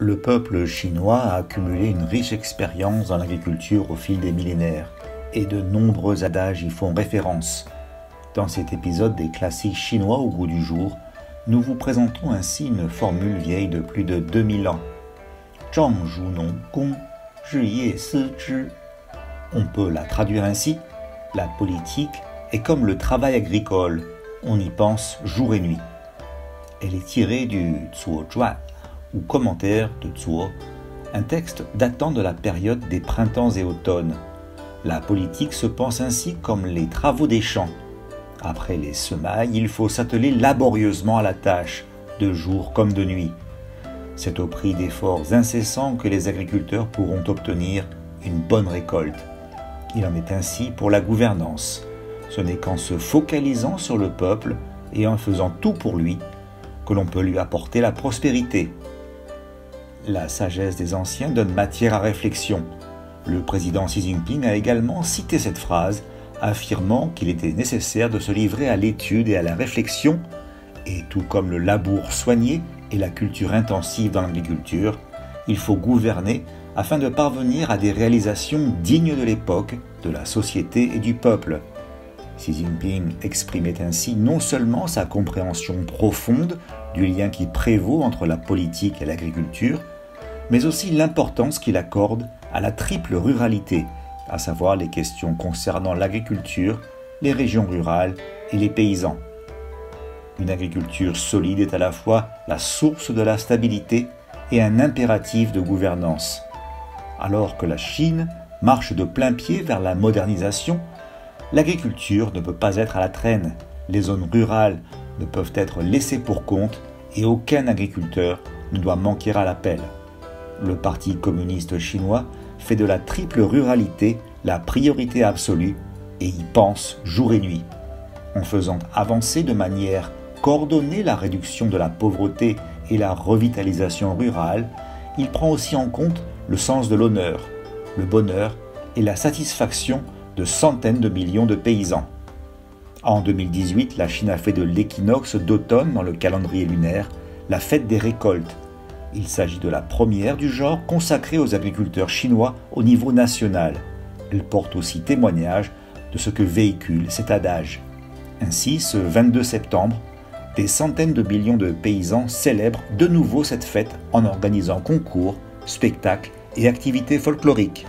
Le peuple chinois a accumulé une riche expérience dans l'agriculture au fil des millénaires, et de nombreux adages y font référence. Dans cet épisode des classiques chinois au goût du jour, nous vous présentons ainsi une formule vieille de plus de 2000 ans. Zhang zhu nong gong, zhi ye si zhi. On peut la traduire ainsi: la politique est comme le travail agricole, on y pense jour et nuit. Elle est tirée du Zuo Zhuan, ou commentaire de Zuo, un texte datant de la période des printemps et automnes. La politique se pense ainsi comme les travaux des champs. Après les semailles, il faut s'atteler laborieusement à la tâche, de jour comme de nuit. C'est au prix d'efforts incessants que les agriculteurs pourront obtenir une bonne récolte. Il en est ainsi pour la gouvernance. Ce n'est qu'en se focalisant sur le peuple et en faisant tout pour lui que l'on peut lui apporter la prospérité. La sagesse des anciens donne matière à réflexion. Le président Xi Jinping a également cité cette phrase, affirmant qu'il était nécessaire de se livrer à l'étude et à la réflexion, et tout comme le labour soigné et la culture intensive dans l'agriculture, il faut gouverner afin de parvenir à des réalisations dignes de l'époque, de la société et du peuple. Xi Jinping exprimait ainsi non seulement sa compréhension profonde du lien qui prévaut entre la politique et l'agriculture, mais aussi l'importance qu'il accorde à la triple ruralité, à savoir les questions concernant l'agriculture, les régions rurales et les paysans. Une agriculture solide est à la fois la source de la stabilité et un impératif de gouvernance. Alors que la Chine marche de plein pied vers la modernisation, l'agriculture ne peut pas être à la traîne, les zones rurales ne peuvent être laissées pour compte et aucun agriculteur ne doit manquer à l'appel. Le Parti communiste chinois fait de la triple ruralité la priorité absolue et y pense jour et nuit. En faisant avancer de manière coordonnée la réduction de la pauvreté et la revitalisation rurale, il prend aussi en compte le sens de l'honneur, le bonheur et la satisfaction de centaines de millions de paysans. En 2018, la Chine a fait de l'équinoxe d'automne dans le calendrier lunaire la fête des récoltes. Il s'agit de la première du genre consacrée aux agriculteurs chinois au niveau national. Elle porte aussi témoignage de ce que véhicule cet adage. Ainsi, ce 22 septembre, des centaines de millions de paysans célèbrent de nouveau cette fête en organisant concours, spectacles et activités folkloriques.